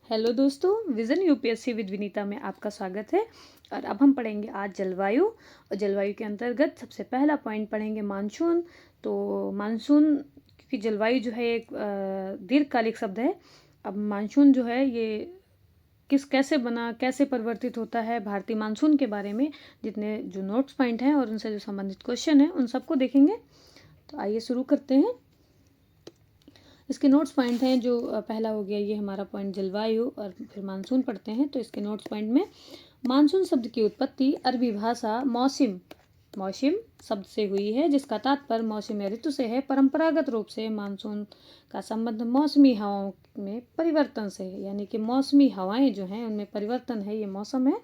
Hello दोस्तों, vision UPSC with Vinita में आपका स्वागत है। और अब हम पढ़ेंगे आज जलवायु। और जलवायु के अंतर्गत सबसे पहला पॉइंट पढ़ेंगे मानसून। तो मानसून की जलवायु जो है एक दीर्घकालिक शब्द है। अब मानसून जो है ये कैसे बना, कैसे परिवर्तित होता है, भारतीय मानसून के बारे में जितने जो नोट्स पॉइंट हैं और उनसे जो संबंधित क्वेश्चन हैं उन सबको देखेंगे। तो आइए शुरू करते हैं। इसके नोट्स पॉइंट हैं जो पहला हो गया ये हमारा पॉइंट जलवायु, और फिर मानसून पढ़ते हैं। तो इसके नोट्स पॉइंट में मानसून शब्द की उत्पत्ति अरबी भाषा मौसिम शब्द से हुई है, जिसका तात्पर्य मौसम या ऋतु से है। परंपरागत रूप से मानसून का संबंध मौसमी हवाओं में परिवर्तन से है, यानी कि मौसमी हवाएं जो हैं उनमें परिवर्तन है, ये मौसम है।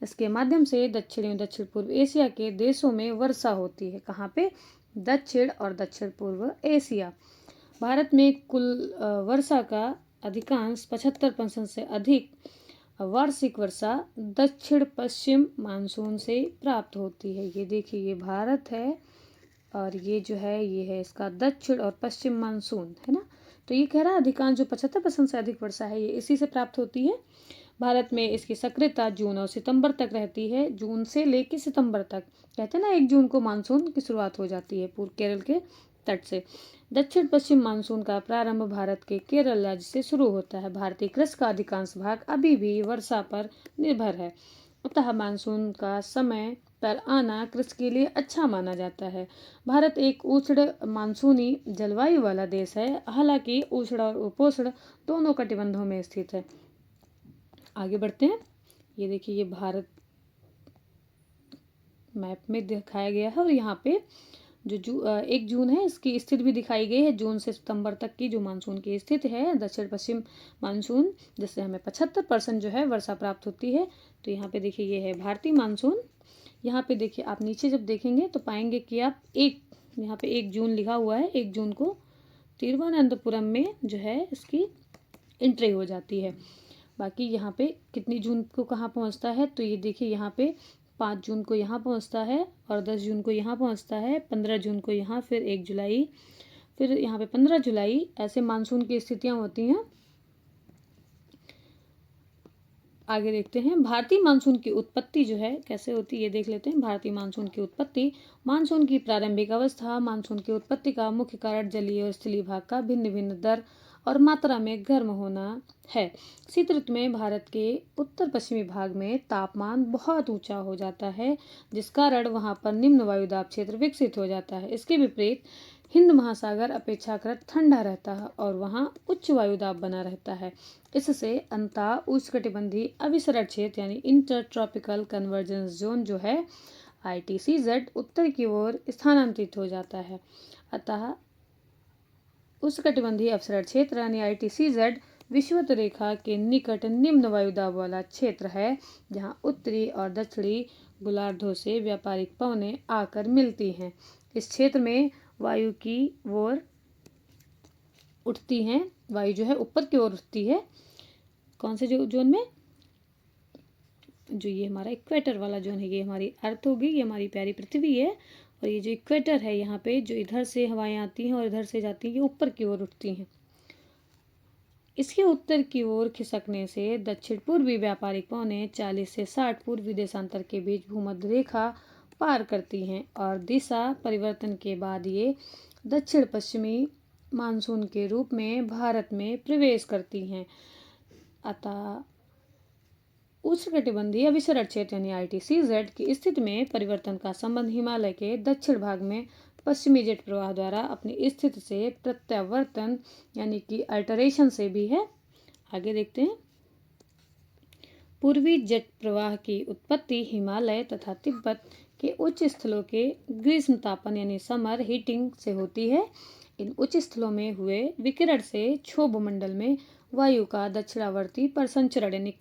इसके माध्यम से दक्षिण पूर्व एशिया के देशों में वर्षा होती है। कहाँ पे? दक्षिण और दक्षिण पूर्व एशिया। भारत में कुल वर्षा का अधिकांश 75% से अधिक वार्षिक वर्षा दक्षिण पश्चिम मानसून से प्राप्त होती है। ये देखिए, ये भारत है और ये जो है ये है इसका दक्षिण और पश्चिम मानसून, है ना। तो ये कह रहा है अधिकांश जो 75% से अधिक वर्षा है ये इसी से प्राप्त होती है। भारत में इसकी सक्रियता जून और सितंबर तक रहती है। जून से लेकर सितंबर तक, कहते हैं ना 1 जून को मानसून की शुरुआत हो जाती है पूर्व केरल के तट से। दक्षिण पश्चिम मानसून का प्रारंभ भारत के केरल राज्य से शुरू होता है। भारतीय कृषि का अधिकांश भाग अभी भी वर्षा पर निर्भर है, अतः मानसून का समय पर आना कृषि के लिए अच्छा माना जाता है। भारत एक उष्ण मानसूनी जलवायु वाला देश है, हालांकि उष्ण और उपोष्ण दोनों कटिबंधों में स्थित है। आगे बढ़ते हैं। ये देखिए, ये भारत मैप में दिखाया गया है और यहाँ पे जो 1 जून है इसकी स्थिति भी दिखाई गई है। जून से सितंबर तक की जो मानसून की स्थिति है दक्षिण पश्चिम मानसून, जिससे हमें 75% जो है वर्षा प्राप्त होती है। तो यहाँ पे देखिए ये है भारतीय मानसून। यहाँ पे देखिए, आप नीचे जब देखेंगे तो पाएंगे कि आप यहाँ पे 1 जून लिखा हुआ है। 1 जून को तिरुवनंतपुरम में जो है इसकी एंट्री हो जाती है। बाकी यहाँ पे कितनी जून को कहाँ पहुँचता है, तो ये देखिए यहाँ पे 5 जून को यहाँ पहुँचता है और 10 जून को यहाँ पहुँचता है, 15 जून को यहाँ, फिर 1 जुलाई, फिर यहाँ पे 15 जुलाई। ऐसे मानसून की स्थितियाँ होती हैं। आगे देखते हैं भारतीय मानसून की उत्पत्ति जो है कैसे होती है, ये देख लेते हैं। भारतीय मानसून की उत्पत्ति। मानसून की प्रारंभिक अवस्था। मानसून की उत्पत्ति का मुख्य कारण जलीय और स्थलीय भाग का भिन्न भिन्न दर और मात्रा में गर्म होना है। शीत ऋतु में भारत के उत्तर पश्चिमी भाग में तापमान बहुत ऊंचा हो जाता है, जिस कारण वहां पर निम्न वायुदाब क्षेत्र विकसित हो जाता है। इसके विपरीत हिंद महासागर अपेक्षाकृत ठंडा रहता है और वहां उच्च वायुदाब बना रहता है। इससे अंतः उष्णकटिबंधीय अभिसरण क्षेत्र यानी इंटर ट्रॉपिकल कन्वर्जेंस जोन जो है ITCZ उत्तर की ओर स्थानांतरित हो जाता है। अतः उष्णकटिबंधीय अभिसरण क्षेत्र यानी ITCZ विषुवत रेखा के निकट निम्न वायुदाब वाला क्षेत्र है, जहां उत्तरी और दक्षिणी गोलार्धों से व्यापारिक पवनें आकर मिलती हैं। इस क्षेत्र में वायु की ओर उठती हैं, वायु जो है ऊपर की ओर उठती है। कौन से जोन में? जो ये हमारा इक्वेटर वाला जोन है, ये हमारी अर्थ होगी, ये हमारी प्यारी पृथ्वी है। और ये जो इक्वेटर है यहाँ पे जो इधर से हवाएं आती हैं और इधर से जाती हैं, ये ऊपर की ओर उठती हैं। इसके उत्तर की ओर खिसकने से दक्षिण पूर्वी व्यापारिक पवनें 40 से 60 पूर्वी देशांतर के बीच भूमध्य रेखा पार करती हैं और दिशा परिवर्तन के बाद ये दक्षिण पश्चिमी मानसून के रूप में भारत में प्रवेश करती हैं। अतः उष्णकटिबंधीय अभिसरण क्षेत्र यानी ITCZ की स्थिति में परिवर्तन का संबंध हिमालय के दक्षिण भाग में पश्चिमी जेट प्रवाह द्वारा अपनी स्थिति से प्रत्यावर्तन यानी कि अल्टरेशन से भी है। आगे देखते हैं। पूर्वी जेट प्रवाह की उत्पत्ति हिमालय तथा तिब्बत के उच्च स्थलों के ग्रीष्म तापन यानी समर हीटिंग से होती है। इन उच्च स्थलों में हुए विकिरण से क्षोभ मंडल में वायु का दक्षिणावर्ती परिसंचरण यानी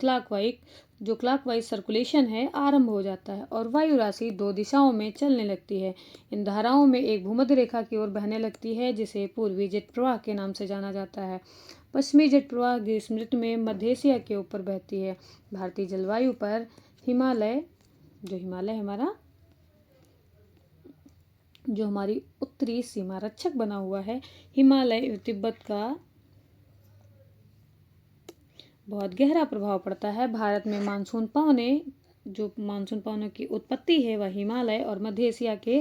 क्लॉकवाइज सर्कुलेशन है आरंभ हो जाता है और वायु राशि 2 दिशाओं में चलने लगती है। इन धाराओं में एक भूमध्य रेखा की ओर बहने लगती है, जिसे पूर्वी जेट प्रवाह के नाम से जाना जाता है। पश्चिमी जेट प्रवाह ग्रीष्म ऋतु में मध्य एशिया के ऊपर बहती है। भारतीय जलवायु पर हिमालय जो हमारी उत्तरी सीमा रक्षक बना हुआ है, हिमालय तिब्बत का बहुत गहरा प्रभाव पड़ता है। भारत में मानसून पवनों की उत्पत्ति है वह हिमालय और मध्य एशिया के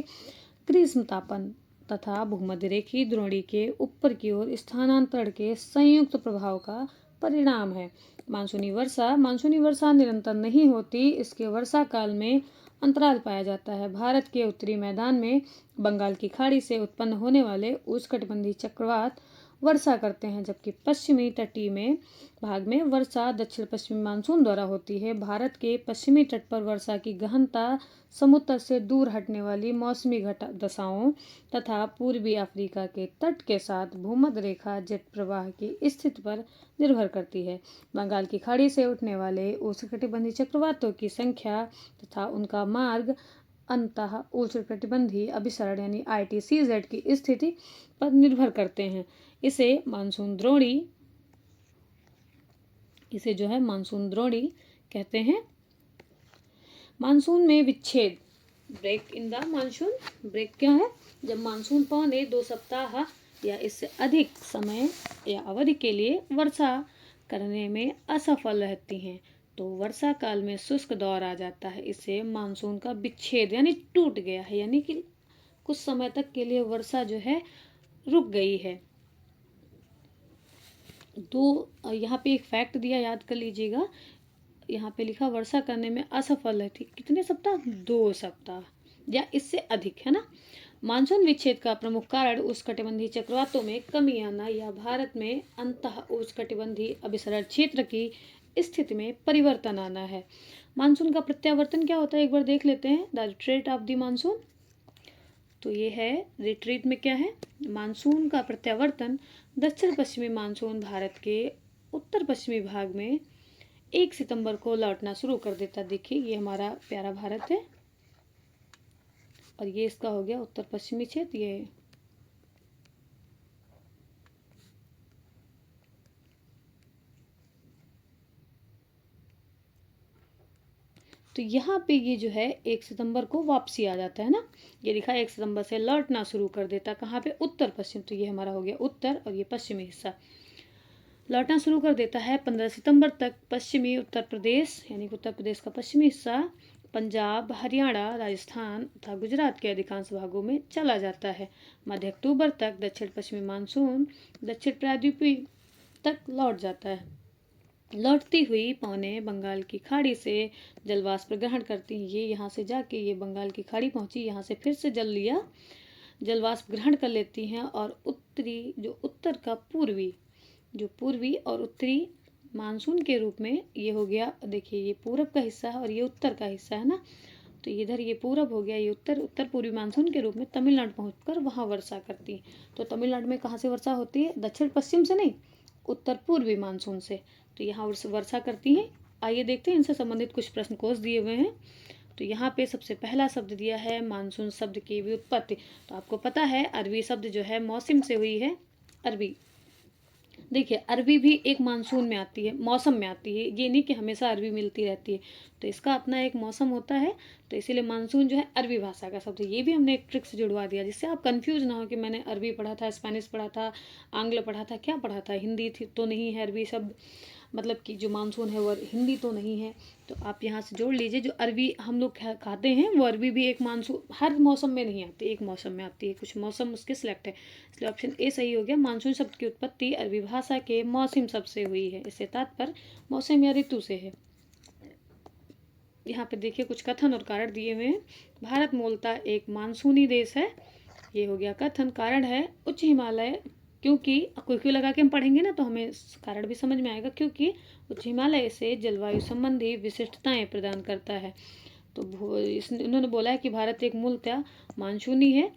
ग्रीष्म तापन तथा भूमध्य रेखीय द्रोणी के ऊपर की ओर स्थानांतरण के संयुक्त प्रभाव का परिणाम है। मानसूनी वर्षा निरंतर नहीं होती, इसके वर्षा काल में अंतराल पाया जाता है। भारत के उत्तरी मैदान में बंगाल की खाड़ी से उत्पन्न होने वाले उष्णकटिबंधीय चक्रवात वर्षा करते हैं, जबकि पश्चिमी तटीय में भाग में वर्षा दक्षिण पश्चिमी मानसून द्वारा होती है। भारत के पश्चिमी तट पर वर्षा की गहनता समुद्र से दूर हटने वाली मौसमी दशाओं तथा पूर्वी अफ्रीका के तट के साथ भूमध्य रेखा जेट प्रवाह की स्थिति पर निर्भर करती है। बंगाल की खाड़ी से उठने वाले उष्णकटिबंधीय चक्रवातों की संख्या तथा उनका मार्ग अंतः उष्णकटिबंधीय अभिसरण यानी ITCZ की स्थिति पर निर्भर करते हैं। इसे मानसून द्रोणी कहते हैं। मानसून में विच्छेद, break in the monsoon. Break क्या है? जब मानसून पवनें 2 सप्ताह या इससे अधिक समय या अवधि के लिए वर्षा करने में असफल रहती हैं तो वर्षा काल में शुष्क दौर आ जाता है। इसे मानसून का विच्छेद यानी टूट गया है, यानी कि कुछ समय तक के लिए वर्षा जो है रुक गई है। यहाँ पे एक फैक्ट दिया, याद कर लीजिएगा। यहाँ पे लिखा वर्षा करने में असफल रहती, कितने सप्ताह? 2 सप्ताह या इससे अधिक, है ना। मानसून विच्छेद का प्रमुख कारण उष्णकटिबंधीय चक्रवातों में कमी आना या भारत में अंतः उष्णकटिबंधीय अभिसरण क्षेत्र की स्थिति में परिवर्तन आना है। मानसून का प्रत्यावर्तन क्या होता है एक बार देख लेते हैं। The retreat of the monsoon, तो ये है रिट्रीट में क्या है? मानसून का प्रत्यावर्तन दक्षिण पश्चिमी मानसून भारत के उत्तर पश्चिमी भाग में 1 सितंबर को लौटना शुरू कर देता। देखिए ये हमारा प्यारा भारत है और ये इसका हो गया उत्तर पश्चिमी क्षेत्र। ये तो यहाँ पे ये जो है 1 सितंबर को वापसी आ जाता है ना। ये लिखा 1 सितंबर से लौटना शुरू कर देता। कहाँ पे? उत्तर पश्चिम। तो ये हमारा हो गया उत्तर और ये पश्चिमी हिस्सा लौटना शुरू कर देता है। 15 सितंबर तक पश्चिमी उत्तर प्रदेश यानी कि उत्तर प्रदेश का पश्चिमी हिस्सा पंजाब, हरियाणा, राजस्थान तथा गुजरात के अधिकांश भागों में चला जाता है। मध्य अक्टूबर तक दक्षिण पश्चिमी मानसून दक्षिण प्रायद्वीप तक लौट जाता है। लौटती हुई पवनें बंगाल की खाड़ी से जलवाष्प ग्रहण करती हैं। ये यहाँ से जाके ये बंगाल की खाड़ी पहुंची, यहाँ से फिर से जलवाष्प ग्रहण कर लेती हैं और उत्तर का पूर्वी और उत्तरी मानसून के रूप में ये हो गया। देखिए ये पूरब का हिस्सा है और ये उत्तर का हिस्सा है ना। तो इधर ये पूरब हो गया, ये उत्तर पूर्वी मानसून के रूप में तमिलनाडु पहुंचकर वहाँ वर्षा करती है। तो तमिलनाडु में कहाँ से वर्षा होती है? दक्षिण पश्चिम से नहीं, उत्तर पूर्वी मानसून से। तो यहाँ वर्षा करती हैं। आइए देखते हैं इनसे संबंधित कुछ प्रश्न कोश दिए हुए हैं। तो यहाँ पे सबसे पहला शब्द दिया है मानसून शब्द की व्युत्पत्ति। तो आपको पता है अरबी शब्द जो है मौसम से हुई है। अरबी, देखिए अरबी भी एक मानसून में आती है, मौसम में आती है। ये नहीं कि हमेशा अरबी मिलती रहती है, तो इसका अपना एक मौसम होता है। तो इसीलिए मानसून जो है अरबी भाषा का शब्द है। ये भी हमने एक ट्रिक से जुड़वा दिया जिससे आप कंफ्यूज ना हो कि मैंने अरबी पढ़ा था, स्पेनिश पढ़ा था, आंग्ल पढ़ा था, क्या पढ़ा था, हिंदी थी तो नहीं है अरबी शब्द, मतलब कि जो मानसून है वो हिंदी तो नहीं है। तो आप यहाँ से जोड़ लीजिए, जो अरबी हम लोग खाते हैं वो अरबी भी एक मानसून हर मौसम में नहीं आती, एक मौसम में आती है, कुछ मौसम उसके सिलेक्ट है। इसलिए ऑप्शन ए सही हो गया। मानसून शब्द की उत्पत्ति अरबी भाषा के मौसम शब्द से हुई है। इससे तात्पर्य मौसम या ऋतु से है। यहाँ पे देखिए कुछ कथन और कारण दिए हुए हैं। भारत मूलतः एक मानसूनी देश है, ये हो गया कथन। कारण है उच्च हिमालय, क्योंकि क्यों लगा के हम पढ़ेंगे ना तो हमें कारण भी समझ में आएगा, क्योंकि उच्च हिमालय से जलवायु संबंधी विशिष्टताएं प्रदान करता है। तो इन्होंने बोला है कि भारत एक मूलतः मानसूनी है।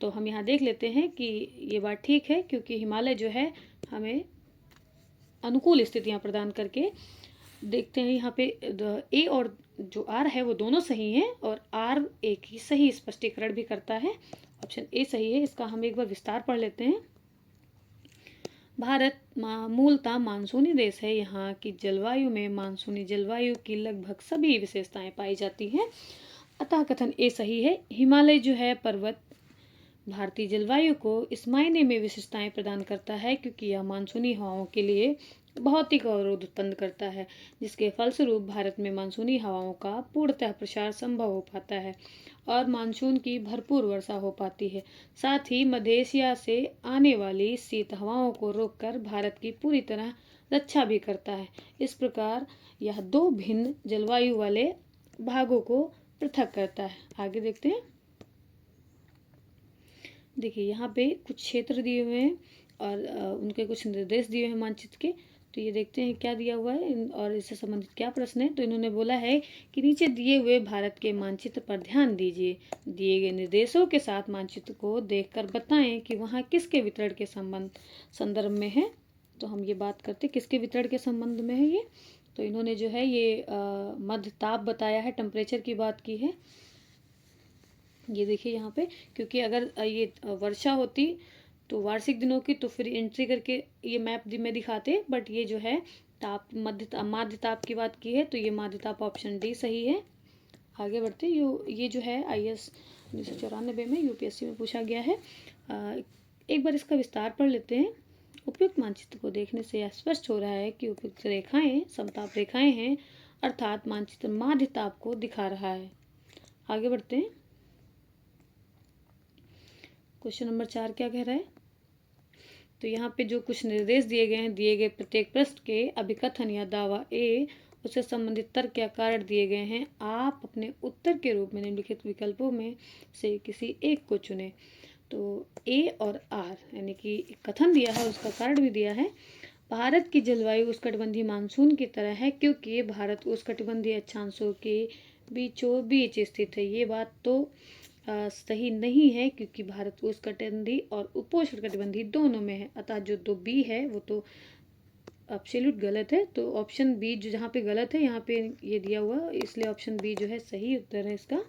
तो हम यहाँ देख लेते हैं कि ये बात ठीक है, क्योंकि हिमालय जो है हमें अनुकूल स्थितियाँ प्रदान करके। देखते हैं यहाँ पे ए और जो आर है वो दोनों सही हैं और आर एक ही सही स्पष्टीकरण भी करता है। ऑप्शन ए सही है। इसका हम एक बार विस्तार पढ़ लेते हैं। भारत मूलतः मानसूनी देश है। यहाँ की जलवायु में मानसूनी जलवायु की लगभग सभी विशेषताएं पाई जाती हैं, अतः कथन ए सही है। हिमालय जो है पर्वत भारतीय जलवायु को इस मायने में विशेषताएं प्रदान करता है क्योंकि यह मानसूनी हवाओं के लिए भौतिक अवरोध उत्पन्न करता है, जिसके फलस्वरूप भारत में मानसूनी हवाओं का पूर्णतः प्रसार संभव हो पाता है और मानसून की भरपूर वर्षा हो पाती है। साथ ही मध्य एशिया से आने वाली शीत हवाओं को रोककर भारत की पूरी तरह रक्षा भी करता है। इस प्रकार यह दो भिन्न जलवायु वाले भागों को पृथक करता है। आगे देखते हैं। देखिए यहाँ पे कुछ क्षेत्र दिए हुए हैं और उनके कुछ निर्देश दिए हुए हैं मानचित्र के। तो ये देखते हैं क्या दिया हुआ है और इससे संबंधित क्या प्रश्न है। तो इन्होंने बोला है कि नीचे दिए हुए भारत के मानचित्र पर ध्यान दीजिए। दिए गए निर्देशों के साथ मानचित्र को देखकर बताएं कि वहाँ किसके वितरण के संदर्भ में है। तो हम ये बात करते किसके वितरण के संबंध में है ये। तो इन्होंने जो है ये मध्य ताप बताया है, टेम्परेचर की बात की है। ये देखिए यहाँ पे, क्योंकि अगर ये वर्षा होती तो वार्षिक दिनों की तो फिर एंट्री करके ये मैप में दिखाते, बट ये जो है ताप माध्य ताप की बात की है, तो ये माध्य ताप ऑप्शन डी सही है। आगे बढ़ते ये जो है IAS 1994 में UPSC में पूछा गया है। एक बार इसका विस्तार पढ़ लेते हैं। उपयुक्त मानचित्र को देखने से यह स्पष्ट हो रहा है कि उपयुक्त रेखाएं समताप रेखाएं हैं, अर्थात मानचित्र माध्य ताप को दिखा रहा है। आगे बढ़ते हैं। क्वेश्चन नंबर 4 क्या कह रहा है। तो यहाँ पे जो कुछ निर्देश दिए गए हैं, दिए गए प्रत्येक प्रश्न के अभिकथन या दावा ए उससे संबंधित तर्क या कारण दिए गए हैं। आप अपने उत्तर के रूप में निम्नलिखित विकल्पों में से किसी एक को चुने। तो ए और आर यानी कि कथन दिया है, उसका कारण भी दिया है। भारत की जलवायु उष्णकटिबंधीय मानसून की तरह है क्योंकि भारत उष्णकटिबंधीय अक्षांशों के बीचों बीच स्थित है। ये बात तो सही नहीं है क्योंकि भारत उष्णकटिबंधीय और उपोष्णकटिबंधीय दोनों में है, अतः जो दो बी है वो तो एब्सोल्यूट गलत है। तो ऑप्शन बी जो जहाँ पे गलत है यहाँ पे ये दिया हुआ, इसलिए ऑप्शन बी जो है सही उत्तर है इसका।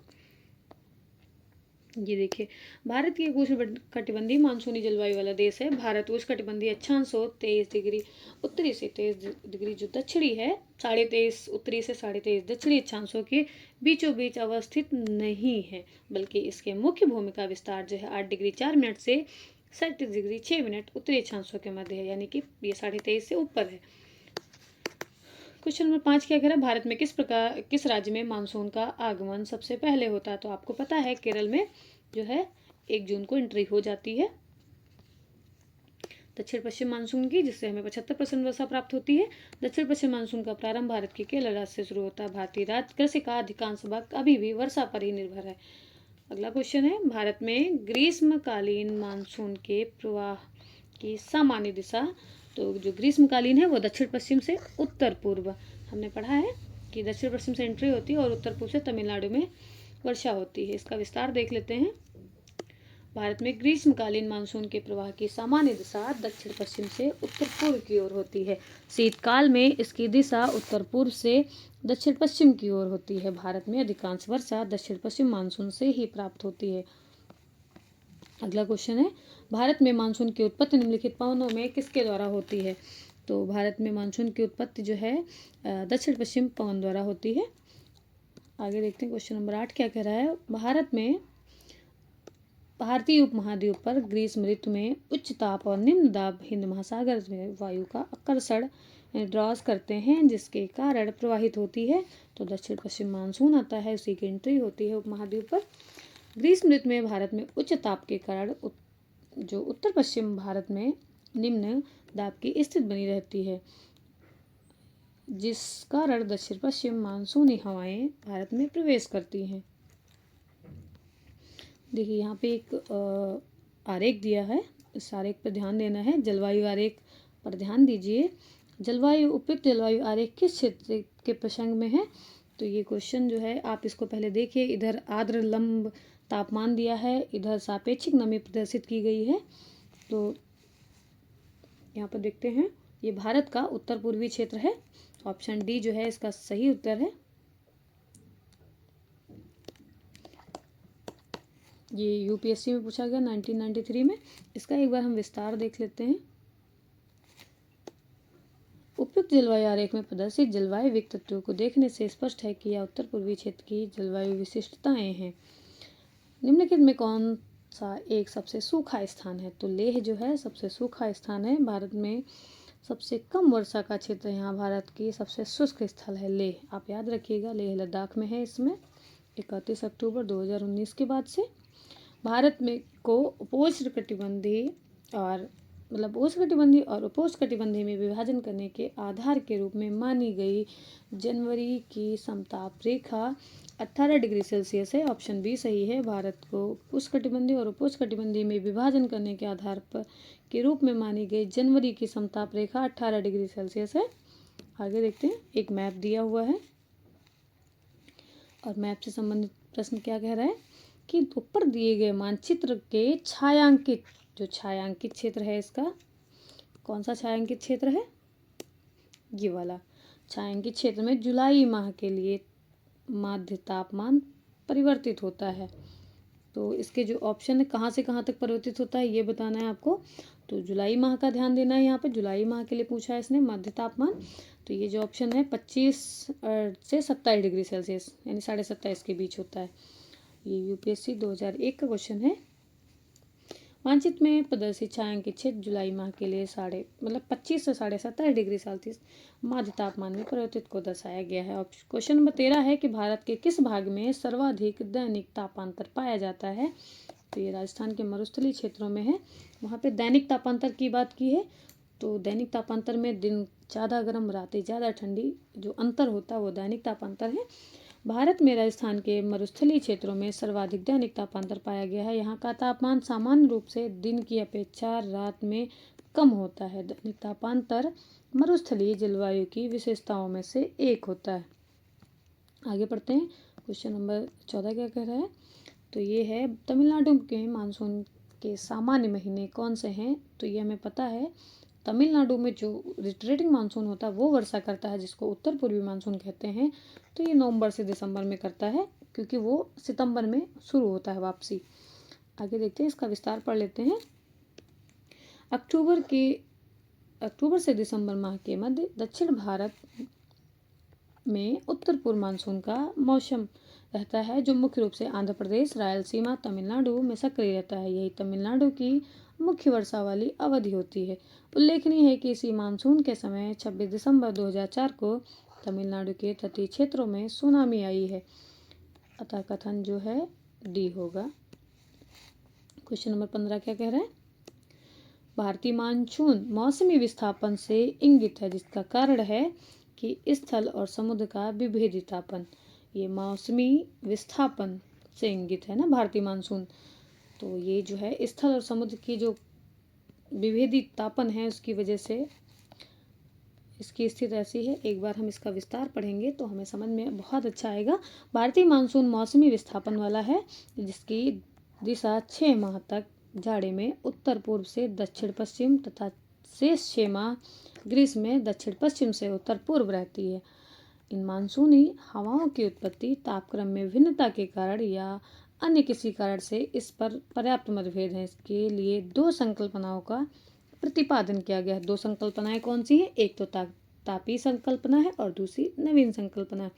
ये देखिए, भारत की एक उष्णकटिबंधीय मानसूनी जलवायु वाला देश है। भारत उष्णकटिबंधीय अक्षांशों 23 डिग्री उत्तरी से 23 डिग्री जो दक्षिणी है, 23.5 उत्तरी से 23.5 दक्षिणी अक्षांशों के बीचों बीच अवस्थित नहीं है, बल्कि इसके मुख्य भूमिका विस्तार जो है 8 डिग्री 4 मिनट से 37 डिग्री 6 मिनट उत्तरी अक्षांशों के मध्य है, यानी कि ये 23.5 से ऊपर है। क्वेश्चन नंबर 5 क्या कह रहा है, भारत में किस राज्य में मानसून का आगमन सबसे पहले होता है। तो आपको पता है केरल में जो है 1 जून को एंट्री हो जाती है दक्षिण पश्चिम मानसून की, जिससे हमें 75% वर्षा प्राप्त होती है। दक्षिण पश्चिम मानसून का प्रारंभ भारत के केरल राज्य से शुरू होता है। भारतीय राज्य कृषि का अधिकांश भाग अभी भी वर्षा पर ही निर्भर है। अगला क्वेश्चन है, भारत में ग्रीष्मकालीन मानसून के प्रवाह की सामान्य दिशा। तो जो ग्रीष्मकालीन है वो दक्षिण पश्चिम से उत्तर पूर्व, हमने पढ़ा है कि दक्षिण पश्चिम से एंट्री होती है और उत्तर पूर्व से तमिलनाडु में वर्षा होती है। इसका विस्तार देख लेते हैं। भारत में ग्रीष्मकालीन मानसून के प्रवाह की सामान्य दिशा दक्षिण पश्चिम से उत्तर पूर्व की ओर होती है। शीतकाल में इसकी दिशा उत्तर पूर्व से दक्षिण पश्चिम की ओर होती है। भारत में अधिकांश वर्षा दक्षिण पश्चिम मानसून से ही प्राप्त होती है। अगला क्वेश्चन है, भारत में मानसून की उत्पत्ति निम्नलिखित पवनों में किसके द्वारा होती है। तो भारत में मानसून की उत्पत्ति जो है दक्षिण पश्चिम पवन द्वारा होती है। आगे देखते हैं क्वेश्चन नंबर 8 क्या कह रहा है, भारत में भारतीय उपमहाद्वीप पर ग्रीष्म ऋतु में उच्च ताप और निम्न दाब हिंद महासागर में वायु का आकर्षण ड्रॉस करते हैं, जिसके कारण प्रवाहित होती है। तो दक्षिण पश्चिम मानसून आता है, उसी की एंट्री होती है उपमहाद्वीप पर। ग्रीष्म ऋतु में भारत में उच्च ताप के कारण जो उत्तर पश्चिम भारत में निम्न दाब की स्थिति बनी रहती है, जिस कारण दक्षिण पश्चिम मानसूनी हवाएं भारत में प्रवेश करती हैं। देखिए यहाँ पे एक आरेख दिया है, इस आरेख पर ध्यान देना है। जलवायु आरेख पर ध्यान दीजिए। उपयुक्त जलवायु आरेख किस क्षेत्र के प्रसंग में है। तो ये क्वेश्चन जो है आप इसको पहले देखिए। इधर आर्द्र लंब तापमान दिया है, इधर सापेक्षिक नमी प्रदर्शित की गई है। तो यहाँ पर देखते हैं, ये भारत का उत्तर पूर्वी क्षेत्र है। ऑप्शन डी जो है इसका सही उत्तर है। ये यूपीएससी में पूछा गया 1993 में। इसका एक बार हम विस्तार देख लेते हैं। उपयुक्त जलवायु आरेख में प्रदर्शित जलवायु विकल्पों को देखने से स्पष्ट है कि यह उत्तर पूर्वी क्षेत्र की जलवायु विशिष्टताएं हैं। निम्नलिखित में कौन सा एक सबसे सूखा स्थान है। तो लेह जो है सबसे सूखा स्थान है भारत में। सबसे कम वर्षा का क्षेत्र यहाँ भारत की सबसे शुष्क स्थल है लेह। आप याद रखिएगा, लेह लद्दाख में है। इसमें 31 अक्टूबर 2019 के बाद से भारत में को उपोष्णकटिबंधीय और उष्णकटिबंधीय और उपोष्णकटिबंधीय में विभाजन करने के आधार के रूप में मानी गई जनवरी की समताप रेखा 18 डिग्री सेल्सियस है। ऑप्शन बी सही है। भारत को उष्णकटिबंधीय और उपोष्णकटिबंधीय में विभाजन करने के आधार पर के रूप में मानी गई जनवरी की समताप रेखा 18 डिग्री सेल्सियस है। आगे देखते हैं, एक मैप दिया हुआ है और मैप से संबंधित प्रश्न क्या कह रहा है कि ऊपर दिए गए मानचित्र के छायांकित, जो छायांकित क्षेत्र है इसका कौन सा छायांकित क्षेत्र है, ये वाला छायांकित क्षेत्र में जुलाई माह के लिए माध्य तापमान परिवर्तित होता है। तो इसके जो ऑप्शन है कहाँ से कहाँ तक परिवर्तित होता है ये बताना है आपको। तो जुलाई माह का ध्यान देना है, यहाँ पे जुलाई माह के लिए पूछा है इसने माध्य तापमान। तो ये जो ऑप्शन है 25 से 27 डिग्री सेल्सियस यानी 27.5 के बीच होता है। ये यूपीएससी 2001 का क्वेश्चन है। मानचित्र में प्रदर्शित छायांकित क्षेत्र जुलाई माह के लिए 25 से 27.5 डिग्री सेल्सियस माध्य तापमान में परिवर्तित को दर्शाया गया है। क्वेश्चन नंबर 13 है कि भारत के किस भाग में सर्वाधिक दैनिक तापांतर पाया जाता है। तो ये राजस्थान के मरुस्थलीय क्षेत्रों में है, वहाँ पे दैनिक तापांतर की बात की है। तो दैनिक तापांतर में दिन ज़्यादा गर्म रातें ज़्यादा ठंडी, जो अंतर होता है वो दैनिक तापांतर है। भारत में राजस्थान के मरुस्थलीय क्षेत्रों में सर्वाधिक दैनिक तापांतर पाया गया है। यहाँ का तापमान सामान्य रूप से दिन की अपेक्षा रात में कम होता है। दैनिक तापांतर मरुस्थलीय जलवायु की विशेषताओं में से एक होता है। आगे पढ़ते हैं, क्वेश्चन नंबर 14 क्या कह रहा है। तो ये है तमिलनाडु के मानसून के सामान्य महीने कौन से हैं। तो ये हमें पता है, तमिलनाडु में जो रिट्रेटिंग मानसून होता है वो वर्षा करता है, जिसको उत्तर पूर्वी मानसून कहते हैं। तो ये नवंबर से दिसंबर में करता है, क्योंकि वो सितंबर में शुरू होता है वापसी। आगे देखते हैं, इसका विस्तार पढ़ लेते हैं। अक्टूबर से दिसंबर माह के मध्य दक्षिण भारत में उत्तर पूर्व मानसून का मौसम रहता है, जो मुख्य रूप से आंध्र प्रदेश, रायलसीमा, तमिलनाडु में सक्रिय रहता है। यही तमिलनाडु की मुख्य वर्षा वाली अवधि होती है। उल्लेखनीय है कि इसी मानसून के समय 26 दिसंबर 2004 को तमिलनाडु के तटीय क्षेत्रों में सुनामी आई है। अतः कथन जो है डी होगा। क्वेश्चन नंबर 15 क्या कह रहा है। भारतीय मानसून मौसमी विस्थापन से इंगित है, जिसका कारण है कि स्थल और समुद्र का विभेदितापन। ये मौसमी विस्थापन से इंगित है ना भारतीय मानसून। तो ये जो है स्थल और समुद्र की जो विभेदितापन है उसकी वजह से इसकी स्थिति ऐसी है। एक बार हम इसका विस्तार पढ़ेंगे तो हमें समझ में बहुत अच्छा आएगा। भारतीय मानसून मौसमी विस्थापन वाला है, जिसकी दिशा 6 माह तक जाड़े में उत्तर पूर्व से दक्षिण पश्चिम तथा शेष 6 माह ग्रीष्म में दक्षिण पश्चिम से उत्तर पूर्व रहती है। इन मानसूनी हवाओं की उत्पत्ति तापक्रम में भिन्नता के कारण या अन्य किसी कारण से इस पर पर्याप्त मतभेद है। इसके लिए 2 संकल्पनाओं का प्रतिपादन किया गया है। 2 संकल्पनाएं कौन सी है, एक तो तापीय संकल्पना है और दूसरी नवीन संकल्पना।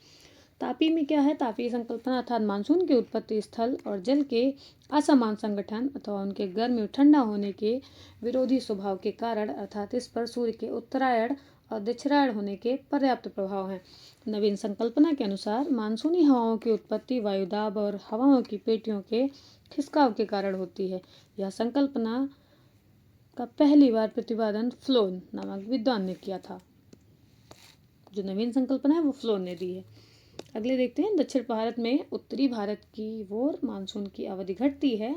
तापी में क्या है, तापीय संकल्पना अर्थात मानसून की उत्पत्ति स्थल और जल के असमान संगठन अथवा उनके गर्म और ठंडा होने के विरोधी स्वभाव के कारण अर्थात इस पर सूर्य के उत्तरायण और दक्षिणायण होने के पर्याप्त प्रभाव हैं। नवीन संकल्पना के अनुसार मानसूनी हवाओं की उत्पत्ति वायुदाब और हवाओं की पेटियों के खिसकाव के कारण होती है। यह संकल्पना का पहली बार प्रतिपादन फ्लोन नामक विद्वान ने किया था। जो नवीन संकल्पना है वो फ्लोन ने दी है। अगले देखते हैं, दक्षिण भारत में उत्तरी भारत की ओर मानसून की अवधि घटती है।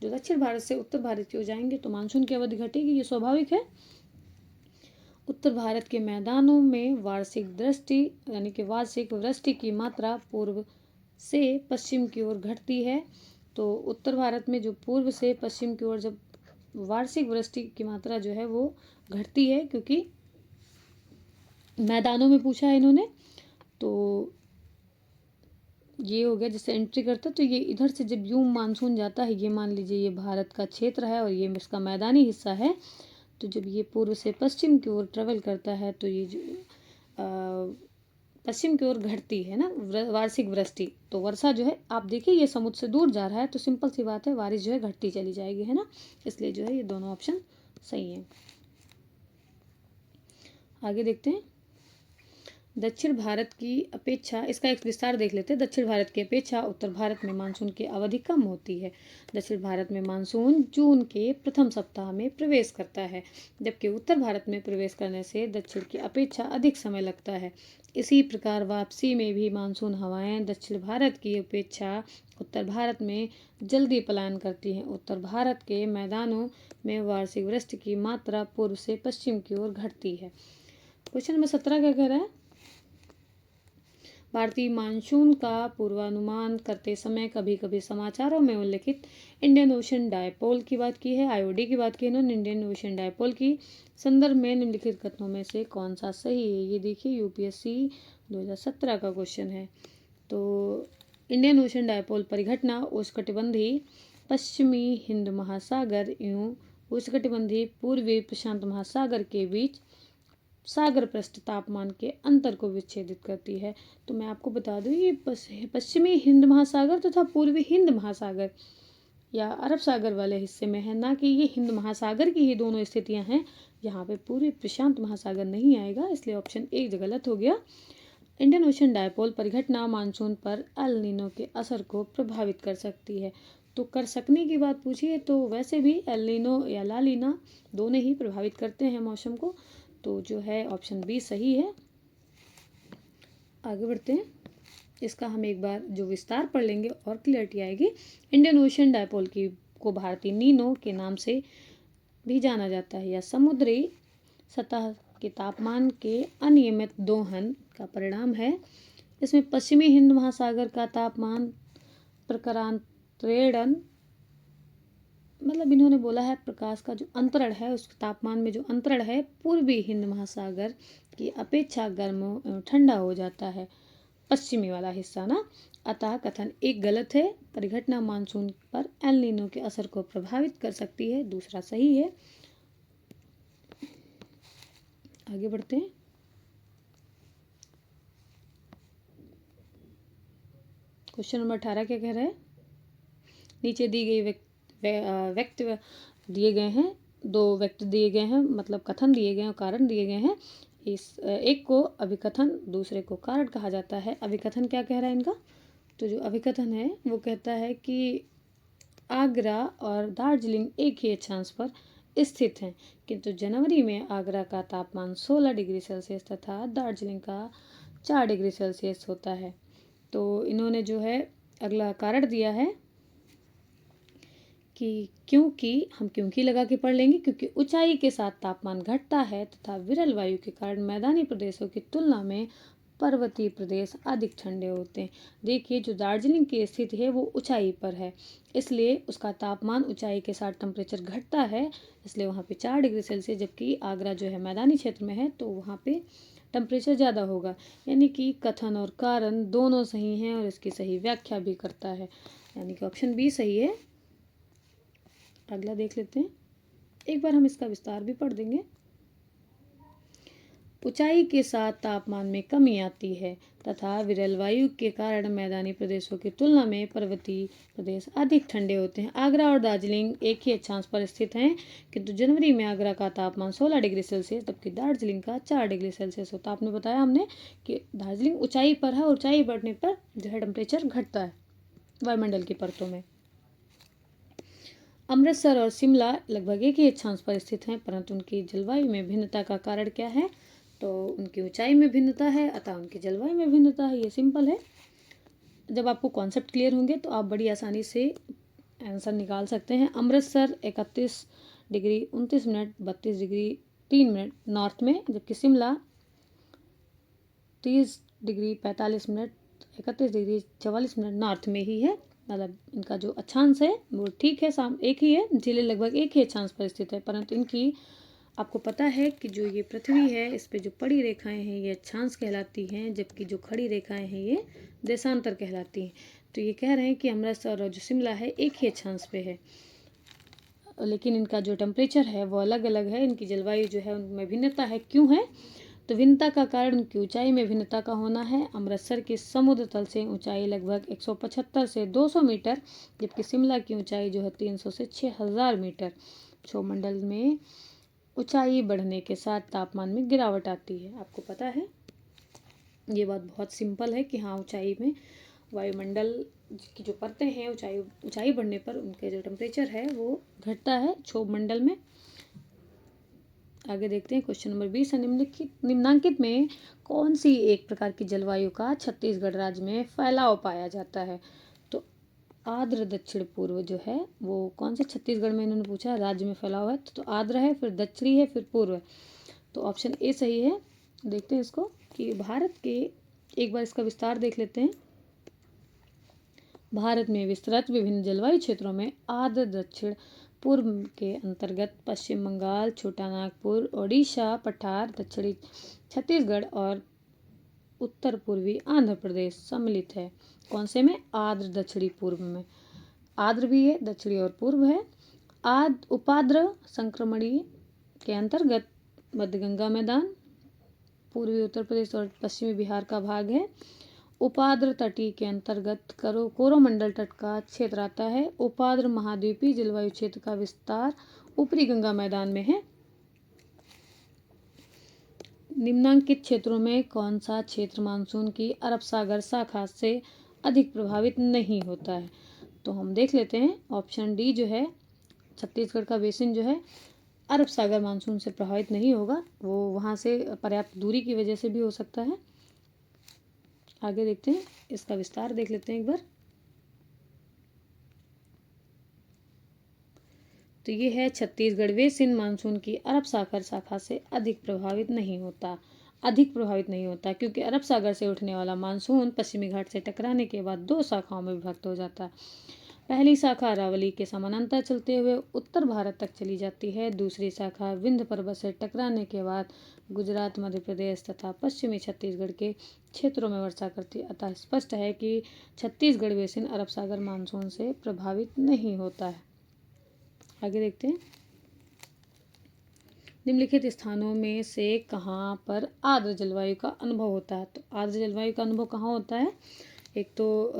जो दक्षिण भारत से उत्तर भारत की ओर जाएंगे तो मानसून की अवधि घटेगी, ये स्वाभाविक है। उत्तर भारत के मैदानों में वार्षिक वृष्टि की मात्रा पूर्व से पश्चिम की ओर घटती है। तो उत्तर भारत में जो पूर्व से पश्चिम की ओर जब वार्षिक वृष्टि की मात्रा जो है वो घटती है, क्योंकि मैदानों में पूछा है इन्होंने। तो ये हो गया जैसे एंट्री करता, तो ये इधर से जब यूं मानसून जाता है, ये मान लीजिए ये भारत का क्षेत्र है और ये इसका मैदानी हिस्सा है। तो जब ये पूर्व से पश्चिम की ओर ट्रेवल करता है तो ये जो पश्चिम की ओर घटती है ना वार्षिक वृष्टि, तो वर्षा जो है आप देखिए ये समुद्र से दूर जा रहा है तो सिंपल सी बात है बारिश जो है घटती चली जाएगी, है ना। इसलिए जो है ये दोनों ऑप्शन सही हैं। आगे देखते हैं। दक्षिण भारत की अपेक्षा, इसका एक विस्तार देख लेते हैं। दक्षिण भारत की अपेक्षा उत्तर भारत में मानसून की अवधि कम होती है। दक्षिण भारत में मानसून जून के प्रथम सप्ताह में प्रवेश करता है, जबकि उत्तर भारत में प्रवेश करने से दक्षिण की अपेक्षा अधिक समय लगता है। इसी प्रकार वापसी में भी मानसून हवाएं दक्षिण भारत की अपेक्षा उत्तर भारत में जल्दी पलायन करती हैं। उत्तर भारत के मैदानों में वार्षिक वृष्टि की मात्रा पूर्व से पश्चिम की ओर घटती है। क्वेश्चन नंबर 17 क्या कह रहा है? भारतीय मानसून का पूर्वानुमान करते समय कभी कभी समाचारों में उल्लिखित इंडियन ओशन डायपोल की बात की है, आईओडी की बात की है इन्होंने। इंडियन ओशन डायपोल की संदर्भ में निम्नलिखित कथनों में से कौन सा सही है? ये देखिए यूपीएससी 2017 का क्वेश्चन है। तो इंडियन ओशन डायपोल परिघटना उष्णकटिबंधीय पश्चिमी हिंद महासागर एवं उष्णकटिबंधीय पूर्वी प्रशांत महासागर के बीच सागर पृष्ठ तापमान के अंतर को विच्छेदित करती है। तो मैं आपको बता दूं ये पश्चिमी हिंद महासागर तथा पूर्वी हिंद महासागर या अरब सागर वाले हिस्से में है, ना कि ये हिंद महासागर की ही दोनों स्थितियां हैं। यहाँ पे पूर्वी प्रशांत महासागर नहीं आएगा, इसलिए ऑप्शन एक गलत हो गया। इंडियन ओशन डायपोल परिघटना मानसून पर एल नीनो के असर को प्रभावित कर सकती है। तो कर सकने की बात पूछिए तो वैसे भी एल नीनो या ला लीना दोनों ही प्रभावित करते हैं मौसम को। तो जो है ऑप्शन बी सही है। आगे बढ़ते हैं। इसका हम एक बार जो विस्तार पढ़ लेंगे और क्लियरिटी आएगी। इंडियन ओशन डायपोल की को भारतीय नीनो के नाम से भी जाना जाता है। यह समुद्री सतह के तापमान के अनियमित दोहन का परिणाम है। इसमें पश्चिमी हिंद महासागर का तापमान प्रकारांतरण, मतलब इन्होंने बोला है प्रकाश का जो अंतरण है उस तापमान में जो अंतरण है पूर्वी हिंद महासागर की अपेक्षा गर्म एवं ठंडा हो जाता है, पश्चिमी वाला हिस्सा ना। अतः कथन एक गलत है। परिघटना मानसून पर एल नीनो के असर को प्रभावित कर सकती है, दूसरा सही है। आगे बढ़ते हैं। क्वेश्चन नंबर 18 क्या कह रहा है? नीचे दी गई व्यक्त दिए गए हैं, दो व्यक्त दिए गए हैं, मतलब कथन दिए गए हैं और कारण दिए गए हैं। इस एक को अभिकथन, दूसरे को कारण कहा जाता है। अभिकथन क्या कह रहा है इनका? तो जो अभिकथन है वो कहता है कि आगरा और दार्जिलिंग एक ही अक्षांश पर स्थित हैं, किंतु जनवरी में आगरा का तापमान 16 डिग्री सेल्सियस तथा दार्जिलिंग का 4 डिग्री सेल्सियस होता है। तो इन्होंने जो है अगला कारण दिया है कि क्योंकि लगा के पढ़ लेंगे, क्योंकि ऊंचाई के साथ तापमान घटता है तथा विरल वायु के कारण मैदानी प्रदेशों की तुलना में पर्वतीय प्रदेश अधिक ठंडे होते हैं। देखिए जो दार्जिलिंग की स्थिति है वो ऊंचाई पर है, इसलिए उसका तापमान ऊंचाई के साथ टेम्परेचर घटता है, इसलिए वहाँ पे 4 डिग्री सेल्सियस, जबकि आगरा जो है मैदानी क्षेत्र में है तो वहाँ पे टेम्परेचर ज़्यादा होगा। यानी कि कथन और कारण दोनों सही हैं और इसकी सही व्याख्या भी करता है, यानी कि ऑप्शन बी सही है। अगला देख लेते हैं, एक बार हम इसका विस्तार भी पढ़ देंगे। ऊंचाई के साथ तापमान में कमी आती है तथा विरल वायु के कारण मैदानी प्रदेशों की तुलना में पर्वतीय प्रदेश अधिक ठंडे होते हैं। आगरा और दार्जिलिंग एक ही अक्षांश पर स्थित हैं, किंतु जनवरी में आगरा का तापमान 16 डिग्री सेल्सियस जबकि दार्जिलिंग का 4 डिग्री सेल्सियस होता है। आपने बताया हमने कि दार्जिलिंग ऊंचाई पर है और ऊंचाई बढ़ने पर जो है टेम्परेचर घटता है वायुमंडल की परतों में। अमृतसर और शिमला लगभग एक ही अक्षांश पर स्थित हैं, परंतु उनकी जलवायु में भिन्नता का कारण क्या है? तो उनकी ऊंचाई में भिन्नता है, अतः उनकी जलवायु में भिन्नता है। ये सिंपल है। जब आपको कॉन्सेप्ट क्लियर होंगे तो आप बड़ी आसानी से आंसर निकाल सकते हैं। Amritsar 31 degree 29 minute 32 degree 3 minute north में, जबकि Shimla 30 degree 45 minute 31 degree 44 minute north में ही है। मतलब इनका जो अक्षांश है वो ठीक है, एक ही है, जिले लगभग एक ही अक्षांश पर स्थित है, परंतु इनकी आपको पता है कि जो ये पृथ्वी है इस पे जो पड़ी रेखाएं हैं ये अक्षांश कहलाती हैं, जबकि जो खड़ी रेखाएं हैं ये देशांतर कहलाती हैं। तो ये कह रहे हैं कि अमृतसर और जो शिमला है एक ही अक्षांश पे है, लेकिन इनका जो टेम्परेचर है वो अलग अलग है। इनकी जलवायु जो है उनमें भिन्नता है। क्यों है? तो भिन्नता का कारण उनकी ऊंचाई में भिन्नता का होना है। अमृतसर की समुद्र तल से ऊंचाई लगभग 175 से 200 मीटर, जबकि शिमला की ऊंचाई जो है 300 से 6000 मीटर। क्षोभमंडल में ऊंचाई बढ़ने के साथ तापमान में गिरावट आती है। आपको पता है ये बात बहुत सिंपल है कि हाँ, ऊंचाई में वायुमंडल की जो परतें हैं ऊंचाई बढ़ने पर उनके जो टेम्परेचर है वो घटता है क्षोभ मंडल में। आगे देखते हैं क्वेश्चन नंबर 20 है, निम्नांकित में कौन सी एक प्रकार की जलवायु का छत्तीसगढ़ राज्य में फैलाव पाया जाता है। तो आर्द्र दक्षिण पूर्व जो है वो कौन से छत्तीसगढ़ में इन्होंने पूछा राज्य में फैलाव है, तो आर्द्र है, फिर दक्षिणी है, फिर पूर्व है। तो ऑप्शन ए सही है। देखते हैं इसको कि भारत के, एक बार इसका विस्तार देख लेते हैं। भारत में विस्तृत विभिन्न जलवायु क्षेत्रों में आर्द्र दक्षिण पूर्व के अंतर्गत पश्चिम बंगाल, छोटा नागपुर, ओडिशा, पठार, दक्षिणी छत्तीसगढ़ और उत्तर पूर्वी आंध्र प्रदेश सम्मिलित है। कौन से में? आर्द्र दक्षिणी पूर्व में। आर्द्र भी है, दक्षिणी और पूर्व है। उपाद्र संक्रमणीय के अंतर्गत मध्य गंगा मैदान, पूर्वी उत्तर प्रदेश और पश्चिमी बिहार का भाग है। उपाद्र तटीय के अंतर्गत कोरोमंडल तट का क्षेत्र आता है। उपाद्र महाद्वीपीय जलवायु क्षेत्र का विस्तार ऊपरी गंगा मैदान में है। निम्नांकित क्षेत्रों में कौन सा क्षेत्र मानसून की अरब सागर शाखा से अधिक प्रभावित नहीं होता है। तो हम देख लेते हैं ऑप्शन डी जो है, छत्तीसगढ़ का बेसिन जो है अरब सागर मानसून से प्रभावित नहीं होगा। वो वहाँ से पर्याप्त दूरी की वजह से भी हो सकता है। आगे देखते हैं, इसका विस्तार देख लेते हैं एक बार। तो ये है छत्तीसगढ़ बेसिन मानसून की अरब सागर शाखा से अधिक प्रभावित नहीं होता क्योंकि अरब सागर से उठने वाला मानसून पश्चिमी घाट से टकराने के बाद दो शाखाओं में विभक्त हो जाता है। पहली शाखा अरावली के समानांतर चलते हुए उत्तर भारत तक चली जाती है। दूसरी शाखा विंध्य पर्वत से टकराने के बाद गुजरात, मध्य प्रदेश तथा पश्चिमी छत्तीसगढ़ के क्षेत्रों में वर्षा करती है। अतः स्पष्ट है कि छत्तीसगढ़ बेसिन अरब सागर मानसून से प्रभावित नहीं होता है। आगे देखते हैं, निम्नलिखित स्थानों में से कहाँ पर आर्द्र जलवायु का अनुभव होता है। तो आर्द्र जलवायु का अनुभव कहाँ होता है? एक तो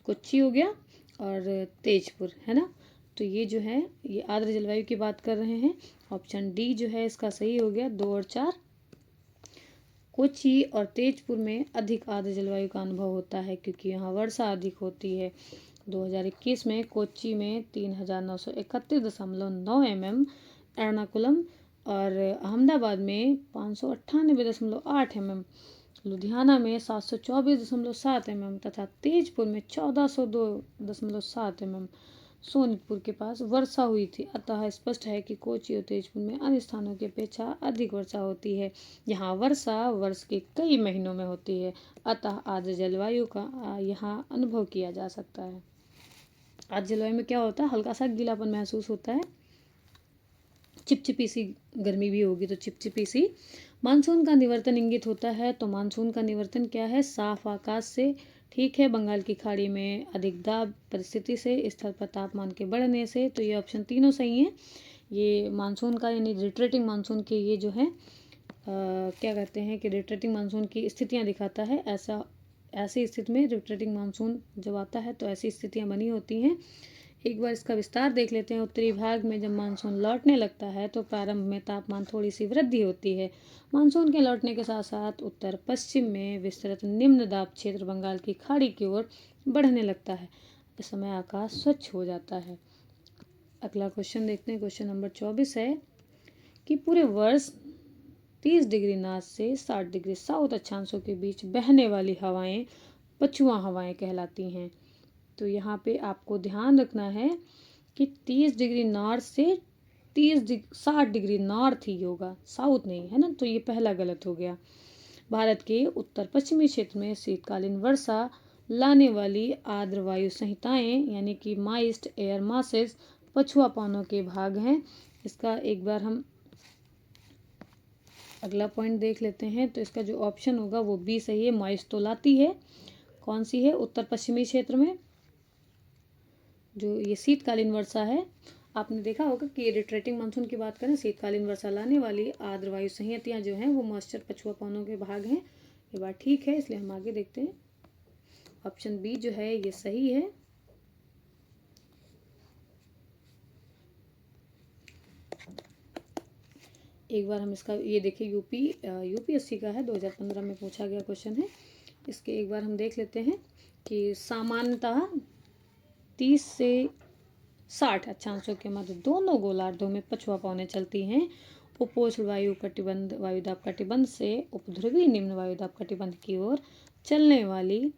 कोच्चि हो गया और तेजपुर, है ना। तो ये जो है ये आर्द्र जलवायु की बात कर रहे हैं। ऑप्शन डी जो है इसका सही हो गया, 2 और 4। कोच्चि और तेजपुर में अधिक आर्द्र जलवायु का अनुभव होता है क्योंकि यहाँ वर्षा अधिक होती है। 2021 में कोच्चि में 3931.9 mm, एर्नाकुलम और अहमदाबाद में 598.8 mm, लुधियाना में 724.7 mm तथा तेजपुर में 1402.7 mm सोनीतपुर के पास वर्षा हुई थी। अतः स्पष्ट है कि कोच्चि और तेजपुर में अन्य स्थानों की अपेक्षा अधिक वर्षा होती है। यहाँ वर्षा वर्ष के कई महीनों में होती है, अतः आर्द्र जलवायु का यहाँ अनुभव किया जा सकता है। आर्द्र जलवायु में क्या होता है? हल्का सा गीलापन महसूस होता है, चिपचिपी सी गर्मी भी होगी तो चिपचिपी सी। मानसून का निवर्तन इंगित होता है। तो मानसून का निवर्तन क्या है? साफ आकाश से, ठीक है, बंगाल की खाड़ी में अधिक दाब परिस्थिति से, स्थल पर तापमान के बढ़ने से। तो ये ऑप्शन तीनों सही हैं। ये मानसून का यानी रिट्रेटिंग मानसून के ये जो है क्या कहते हैं कि रिट्रेटिंग मानसून की स्थितियाँ दिखाता है। ऐसी स्थिति में रिट्रेटिंग मानसून जब आता है तो ऐसी स्थितियाँ बनी होती हैं। एक बार इसका विस्तार देख लेते हैं। उत्तरी भाग में जब मानसून लौटने लगता है तो प्रारंभ में तापमान थोड़ी सी वृद्धि होती है। मानसून के लौटने के साथ साथ उत्तर पश्चिम में विस्तृत निम्न दाब क्षेत्र बंगाल की खाड़ी की ओर बढ़ने लगता है। इस समय आकाश स्वच्छ हो जाता है। अगला क्वेश्चन देखते हैं। क्वेश्चन नंबर 24 है कि पूरे वर्ष 30 डिग्री नॉर्थ से 60 डिग्री साउथ अक्षांशों के बीच बहने वाली हवाएं पछुआ हवाएं कहलाती हैं। तो यहाँ पे आपको ध्यान रखना है कि 30 डिग्री नॉर्थ से 60 डिग्री नॉर्थ ही होगा, साउथ नहीं, है ना। तो ये पहला गलत हो गया। भारत के उत्तर पश्चिमी क्षेत्र में शीतकालीन वर्षा लाने वाली आर्द्र वायु संहिताएं यानी कि मॉइस्ट एयर मासेस पछुआ पवनों के भाग हैं। इसका एक बार हम अगला पॉइंट देख लेते हैं। तो इसका जो ऑप्शन होगा वो बी सही है, मॉइस्ट तो लाती है। कौन सी है? उत्तर पश्चिमी क्षेत्र में जो ये शीतकालीन वर्षा है। आपने देखा होगा कि रिट्रेटिंग मानसून की बात करें, शीतकालीन वर्षा लाने वाली आर्द्र वायु संहिताएं जो हैं वो मॉइस्चर पछुआ पवनों के भाग हैं। ये बात ठीक है, इसलिए हम आगे देखते हैं। ऑप्शन बी जो है ये सही है। एक बार हम इसका ये देखिए, यूपीएससी का है, 2015 में पूछा गया क्वेश्चन है। इसके एक बार हम देख लेते हैं कि सामान्यतः 30 से 60 अक्षांशों के मध्य दोनों गोलार्धों में पछुआ पवनें चलती हैं। उपोष्ण वायु कटिबंध वायुदाब कटिबंध से उपध्रुवी निम्न वायुदाब कटिबंध की ओर चलने वाली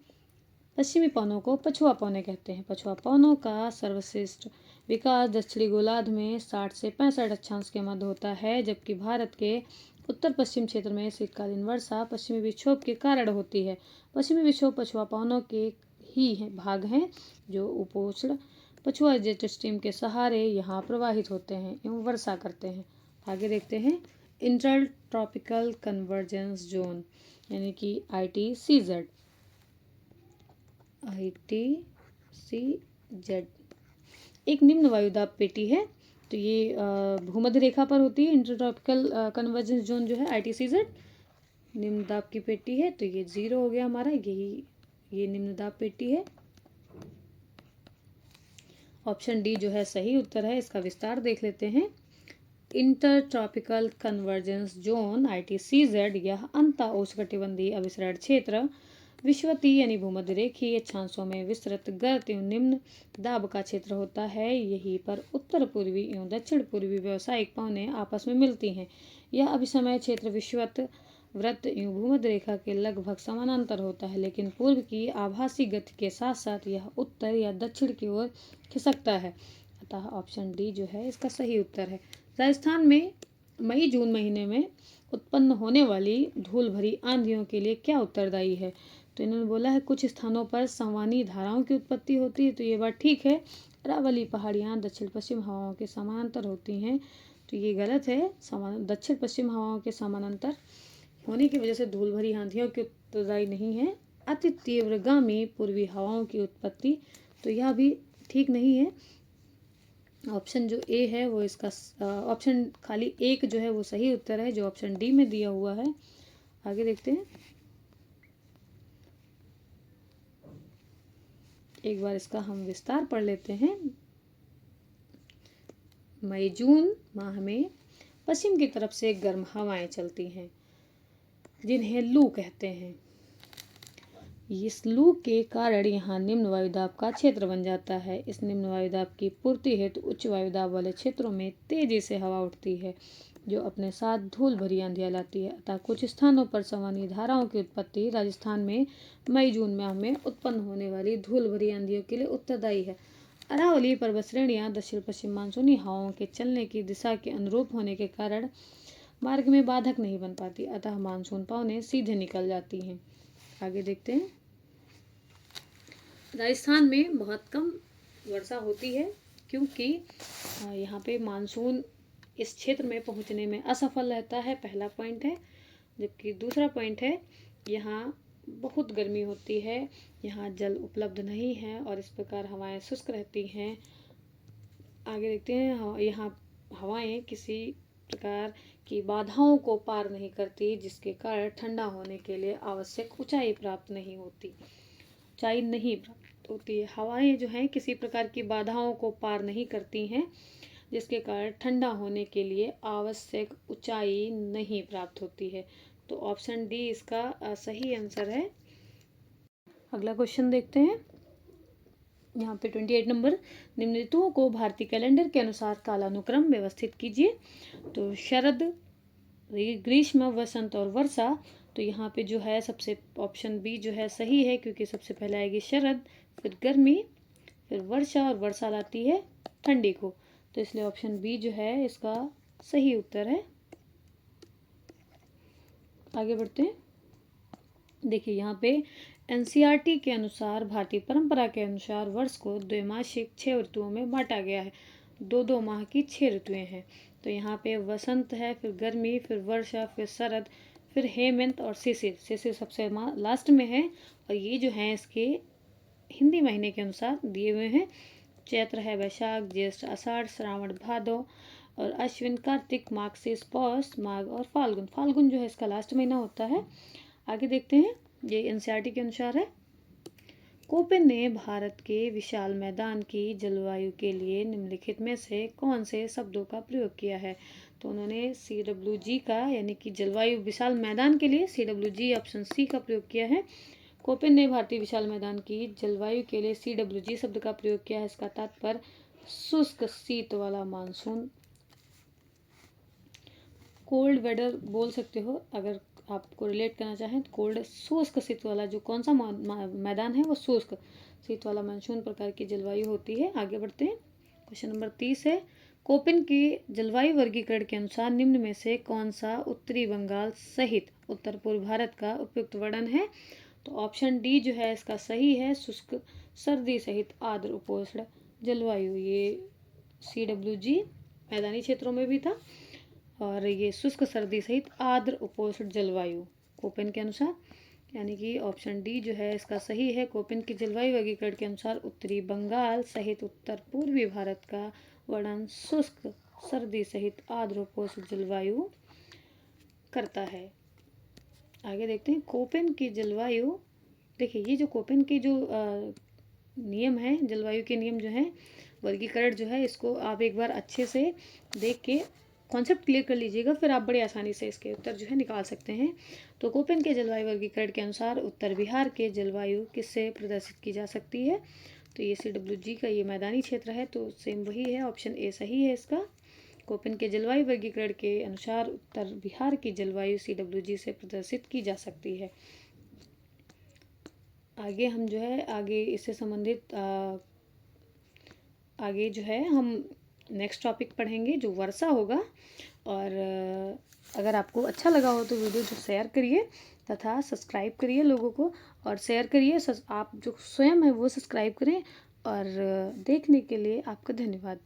पश्चिमी पवनों को पछुआ पवनें कहते हैं। पछुआ पवनों का सर्वश्रेष्ठ विकास दक्षिणी गोलार्ध में 60 से 65 अक्षांश के मध्य होता है, जबकि भारत के उत्तर पश्चिम क्षेत्र में शीतकालीन वर्षा पश्चिमी विक्षोभ के कारण होती है। पश्चिमी विक्षोभ पछुआ पवनों के ही भाग हैं जो उपोष्ण पछुआ जेट स्ट्रीम के सहारे यहाँ प्रवाहित होते हैं एवं वर्षा करते हैं। आगे देखते हैं इंटर ट्रॉपिकल कन्वर्जेंस जोन यानी कि ITCZ। एक निम्न वायुदाब पेटी है, तो ये भूमध्य रेखा पर होती है। इंटर ट्रॉपिकल कन्वर्जेंस जोन जो है ITCZ निम्न दाब की पेटी है, तो ये 0 हो गया हमारा, यही ये निम्न दाब पेटी है। ऑप्शन डी जो है सही उत्तर है। इसका विस्तार देख लेते हैं। Inter tropical convergence zone ITCZ यह अंत उष्णकटिबंधीय अभिसरण क्षेत्र विषुवतीय यानी भूमध्य रेखीय अक्षांशों में विस्तृत गर्त एवं निम्न दाब का क्षेत्र होता है। यहीं पर उत्तर पूर्वी एवं दक्षिण पूर्वी व्यावसायिक पवनें आपस में मिलती हैं। यह अभिसमय क्षेत्र विषुवत वृत्त एवं भूमध्य रेखा के लगभग समानांतर होता है, लेकिन पूर्व की आभासी गति के साथ साथ यह उत्तर या दक्षिण की ओर खिसकता है। अतः ऑप्शन डी जो है इसका सही उत्तर है। राजस्थान में मई जून महीने में उत्पन्न होने वाली धूल भरी आंधियों के लिए क्या उत्तरदायी है? तो इन्होंने बोला है कुछ स्थानों पर संवहनी धाराओं की उत्पत्ति होती है, तो ये बात ठीक है। अरावली पहाड़ियाँ दक्षिण पश्चिम हवाओं के समानांतर होती हैं, तो ये गलत है। दक्षिण पश्चिम हवाओं के समानांतर होने की वजह से धूल भरी आंधियों की उत्तरदायी नहीं है। अति तीव्रगामी पूर्वी हवाओं की उत्पत्ति, तो यह भी ठीक नहीं है। ऑप्शन जो ए है वो इसका ऑप्शन खाली एक जो है वो सही उत्तर है, जो ऑप्शन डी में दिया हुआ है। आगे देखते हैं। एक बार इसका हम विस्तार पढ़ लेते हैं। मई जून माह में पश्चिम की तरफ से गर्म हवाएं चलती हैं जिन्हें लू कहते हैं। इस लू के कारण यहाँ निम्न वायुदाब का क्षेत्र बन जाता है। इस निम्न वायुदाब की पूर्ति हेतु उच्च वायुदाब वाले क्षेत्रों में तेजी से हवा उठती है, जो अपने साथ धूल भरी आंधियाँ लाती है। अतः कुछ स्थानों पर संवहनी धाराओं की उत्पत्ति राजस्थान में मई जून माह में उत्पन्न होने वाली धूल भरी आंधियों के लिए उत्तरदायी है। अरावली पर्वत श्रेणियाँ दक्षिण पश्चिम मानसूनी हवाओं के चलने की दिशा के अनुरूप होने के कारण मार्ग में बाधक नहीं बन पाती, अतः मानसून पवनें सीधे निकल जाती हैं। आगे देखते हैं। राजस्थान में बहुत कम वर्षा होती है क्योंकि यहाँ पे मानसून इस क्षेत्र में पहुँचने में असफल रहता है, पहला पॉइंट है। जबकि दूसरा पॉइंट है यहाँ बहुत गर्मी होती है, यहाँ जल उपलब्ध नहीं है और इस प्रकार हवाएं शुष्क रहती हैं। आगे देखते हैं। यहाँ हवाएं किसी प्रकार की बाधाओं को पार नहीं करती, जिसके कारण ठंडा होने के लिए आवश्यक ऊंचाई प्राप्त नहीं होती है। हवाएं जो हैं किसी प्रकार की बाधाओं को पार नहीं करती हैं, जिसके कारण ठंडा होने के लिए आवश्यक ऊंचाई नहीं प्राप्त होती है। तो ऑप्शन डी इसका सही आंसर है। अगला क्वेश्चन देखते हैं। यहाँ पे 28 नंबर, निम्न ऋतुओं को भारतीय कैलेंडर के अनुसार कालानुक्रम व्यवस्थित कीजिए। तो शरद, ग्रीष्म, वसंत और वर्षा। तो यहाँ पे जो है सबसे ऑप्शन बी जो है सही है, क्योंकि सबसे पहले आएगी शरद, फिर गर्मी, फिर वर्षा, और वर्षा लाती है ठंडी को। तो इसलिए ऑप्शन बी जो है इसका सही उत्तर है। आगे बढ़ते हैं। देखिए यहाँ पे NCERT के अनुसार भारतीय परंपरा के अनुसार वर्ष को द्वैमासिक 6 ऋतुओं में बांटा गया है। 2-2 माह की 6 ऋतुएं हैं। तो यहाँ पे वसंत है, फिर गर्मी, फिर वर्षा, फिर शरद, फिर हेमंत और शिशिर। शिशिर सबसे लास्ट में है, और ये जो है इसके हिंदी महीने के अनुसार दिए हुए हैं। चैत्र है, वैशाख, ज्येष्ठ, आषाढ़, श्रावण, भादो और अश्विन, कार्तिक, मार्गशीर्ष, पौष, माघ और फाल्गुन। फाल्गुन जो है इसका लास्ट महीना होता है। आगे देखते हैं। ये NCERT के अनुसार है। कोपेन ने भारत के विशाल मैदान की जलवायु के लिए निम्नलिखित में से कौन से शब्दों का प्रयोग किया है? तो उन्होंने CWG का यानी कि जलवायु विशाल मैदान के लिए CWG ऑप्शन सी का प्रयोग किया है। कोपेन ने भारतीय विशाल मैदान की जलवायु के लिए CWG शब्द का प्रयोग किया है। इसका तात्पर्य शुष्क शीत वाला मानसून, कोल्ड वेदर बोल सकते हो अगर आपको रिलेट करना चाहें तो। कोल्ड शुष्क शीत वाला, जो कौन सा मैदान है वो शुष्क शीत वाला मानसून प्रकार की जलवायु होती है। आगे बढ़ते हैं। क्वेश्चन नंबर 30 है, कोपेन की जलवायु वर्गीकरण के अनुसार निम्न में से कौन सा उत्तरी बंगाल सहित उत्तर पूर्व भारत का उपयुक्त वर्णन है। तो ऑप्शन डी जो है इसका सही है, शुष्क सर्दी सहित आर्द्र उपोष्ण जलवायु। ये CWG मैदानी क्षेत्रों में भी था और ये शुष्क सर्दी सहित आर्द्र उपोष्ण जलवायु कोपेन के अनुसार, यानी कि ऑप्शन डी जो है इसका सही है। कोपेन की जलवायु वर्गीकरण के अनुसार उत्तरी बंगाल सहित उत्तर पूर्वी भारत का वर्णन शुष्क सर्दी सहित आर्द्र उपोष्ण जलवायु करता है। आगे देखते हैं कोपेन की जलवायु। देखिए ये जो कोपेन के जो नियम है, जलवायु के नियम जो हैं, वर्गीकरण जो है, इसको आप एक बार अच्छे से देख के कॉन्सेप्ट क्लियर कर लीजिएगा, फिर आप बड़ी आसानी से इसके उत्तर जो है निकाल सकते हैं। तो कोपेन के जलवायु वर्गीकरण के अनुसार उत्तर बिहार के जलवायु किससे प्रदर्शित की जा सकती है। तो ये CWG का ये मैदानी क्षेत्र है, तो सेम वही है, ऑप्शन ए सही है इसका। कोपेन के जलवायु वर्गीकरण के अनुसार उत्तर बिहार की जलवायु CWG से प्रदर्शित की जा सकती है। आगे हम जो है आगे इससे संबंधित आगे जो है हम नेक्स्ट टॉपिक पढ़ेंगे जो वर्षा होगा। और अगर आपको अच्छा लगा हो तो वीडियो जो शेयर करिए तथा सब्सक्राइब करिए लोगों को, और शेयर करिए, आप जो स्वयं है वो सब्सक्राइब करें। और देखने के लिए आपका धन्यवाद।